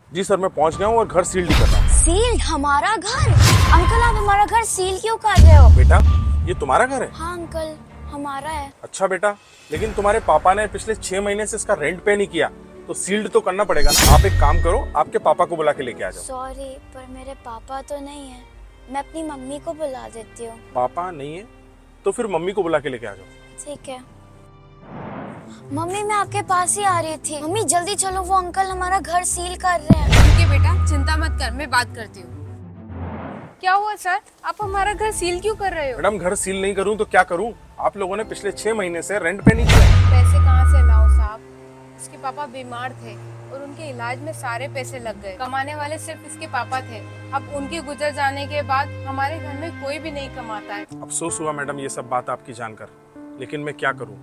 जी sir, मैं पहुंच गया हूँ और घर सील कर रहा हूँ। सील्ड? हमारा घर? अंकल आप हमारा घर सील क्यों कर रहे हो? बेटा, ये तुम्हारा घर है? हाँ अंकल, हमारा है। अच्छा बेटा, लेकिन तुम्हारे पापा ने पिछले 6 महीने से इसका रेंट पे नहीं किया, तो सील्ड तो करना पड़ेगा ना। आप एक काम करो, आपके पापा को बुला के लेके आ जाओ। सॉरी, पर मेरे पापा तो नहीं है। मैं अपनी मम्मी को बुला देती हूँ। पापा नहीं है तो फिर मम्मी को बुला के लेके आ जाओ। ठीक है। मम्मी मैं आपके पास ही आ रही थी। मम्मी जल्दी चलो, वो अंकल हमारा घर सील कर रहे हैं। ठीक है बेटा, चिंता मत कर, मैं बात करती हूँ। क्या हुआ सर, आप हमारा घर सील क्यों कर रहे हो? मैडम, घर सील नहीं करूँ तो क्या करूँ? आप लोगों ने पिछले 6 महीने से रेंट पे नहीं किया। पैसे कहाँ से लाओ साहब? इसके पापा बीमार थे और उनके इलाज में सारे पैसे लग गए। कमाने वाले सिर्फ इसके पापा थे। अब उनके गुजर जाने के बाद हमारे घर में कोई भी नहीं कमाता है। अफसोस हुआ मैडम ये सब बात आपकी जानकर, लेकिन मैं क्या करूँ,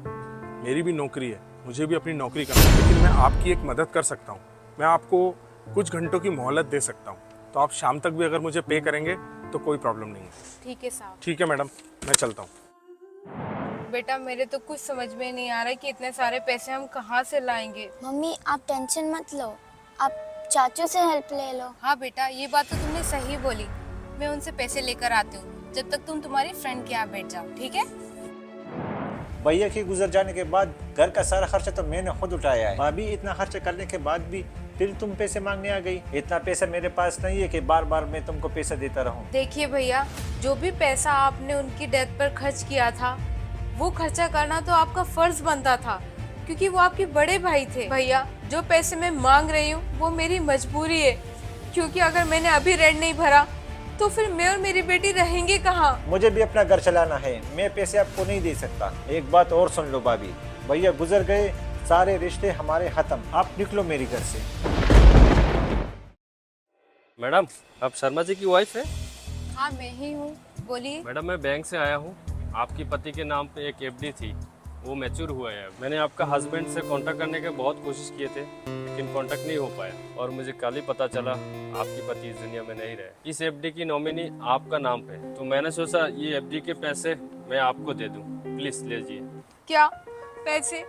मेरी भी नौकरी है, मुझे भी अपनी नौकरी करनी है। लेकिन मैं आपकी एक मदद कर सकता हूँ। मैं आपको कुछ घंटों की मोहलत दे सकता हूँ, तो आप शाम तक भी अगर मुझे पे करेंगे तो कोई प्रॉब्लम नहीं है। ठीक है साहब। ठीक है मैडम, मैं चलता हूँ। बेटा मेरे तो कुछ समझ में नहीं आ रहा है कि इतने सारे पैसे हम कहाँ से लाएंगे। मम्मी आप टेंशन मत लो, आप चाचू से हेल्प ले लो। हाँ बेटा, ये बात तो तुमने सही बोली। मैं उनसे पैसे लेकर आती हूँ, जब तक तुम तुम्हारी फ्रेंड के यहाँ बैठ जाओ, ठीक है? भैया के गुजर जाने के बाद घर का सारा खर्चा तो मैंने खुद उठाया है। भाभी इतना खर्चा करने के बाद भी फिर तुम पैसे मांगने आ गई। इतना पैसा मेरे पास नहीं है कि बार बार मैं तुमको पैसा देता रहूं। देखिए भैया, जो भी पैसा आपने उनकी डेथ पर खर्च किया था, वो खर्चा करना तो आपका फर्ज बनता था, क्योंकि वो आपके बड़े भाई थे। भैया जो पैसे मैं मांग रही हूँ वो मेरी मजबूरी है, क्योंकि अगर मैंने अभी रेंट नहीं भरा तो फिर मैं और मेरी बेटी रहेंगे कहाँ? मुझे भी अपना घर चलाना है, मैं पैसे आपको नहीं दे सकता। एक बात और सुन लो भाभी, भैया गुजर गए, सारे रिश्ते हमारे खत्म। आप निकलो मेरी घर से। मैडम, आप शर्मा जी की वाइफ है? हाँ मैं ही हूँ, बोलिए। मैडम मैं बैंक से आया हूँ। आपकी पति के नाम पे एक एफडी थी, वो मैच्योर हुआ है। मैंने आपका हस्बैंड से कांटेक्ट करने के बहुत कोशिश किए थे, लेकिन कांटेक्ट नहीं हो पाया, और मुझे कल ही पता चला आपकी पति इस दुनिया में नहीं रहे। इस एफडी की नॉमिनी आपका नाम पे, तो मैंने सोचा ये एफडी के पैसे मैं आपको दे दूं, प्लीज लीजिए। क्या पैसे?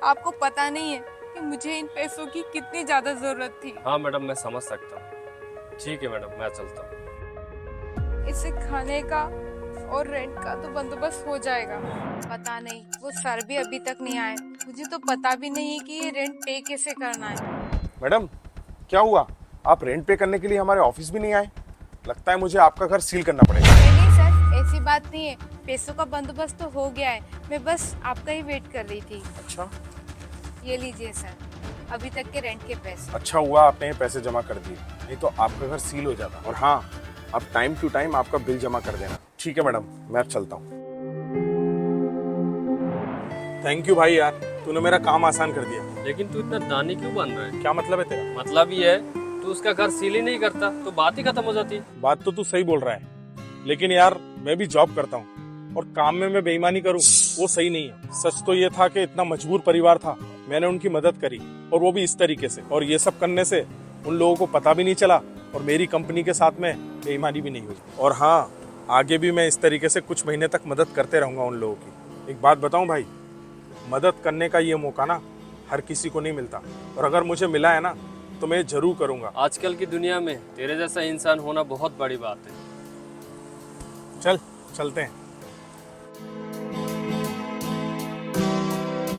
आपको पता नहीं है कि मुझे इन पैसों की कितनी ज्यादा जरूरत थी। हाँ मैडम, मैं समझ सकता हूँ। ठीक है मैडम, मैं चलता हूँ। इसे खाने का और रेंट का तो बंदोबस्त हो जाएगा। पता नहीं वो सर भी अभी तक नहीं आए। मुझे तो पता भी नहीं है कि ये रेंट पे कैसे करना है। मैडम क्या हुआ, आप रेंट पे करने के लिए हमारे ऑफिस भी नहीं आए? लगता है मुझे आपका घर सील करना पड़ेगा। नहीं सर, ऐसी बात नहीं है। पैसों का बंदोबस्त तो हो गया है, मैं बस आपका ही वेट कर रही थी। अच्छा, ये लीजिए सर, अभी तक के रेंट के पैसे। अच्छा हुआ आपने ये पैसे जमा कर दिए, नहीं तो आपका घर सील हो जाता। और हाँ, आप टाइम टू टाइम आपका बिल जमा कर देना। ठीक है मैडम, मैं अब चलता हूँ। थैंक यू भाई यार, तूने मेरा काम आसान कर दिया। लेकिन तू इतना दानी क्यों बन रहा है? क्या मतलब है तेरा? मतलब ये है, तू उसका घर सील ही नहीं करता तो बात ही खत्म हो जाती। बात तो तू सही बोल रहा है, लेकिन यार मैं भी जॉब करता हूँ और काम में मैं बेईमानी करूँ वो सही नहीं है। सच तो ये था कि इतना मजबूर परिवार था, मैंने उनकी मदद करी, और वो भी इस तरीके से। और ये सब करने से उन लोगों को पता भी नहीं चला और मेरी कंपनी के साथ में बेईमानी भी नहीं हुई। और हाँ, आगे भी मैं इस तरीके से कुछ महीने तक मदद करते रहूंगा उन लोगों की। एक बात बताऊं भाई, मदद करने का ये मौका ना हर किसी को नहीं मिलता, और अगर मुझे मिला है ना तो मैं जरूर करूंगा। आजकल की दुनिया में तेरे जैसा इंसान होना बहुत बड़ी बात है। चलते हैं।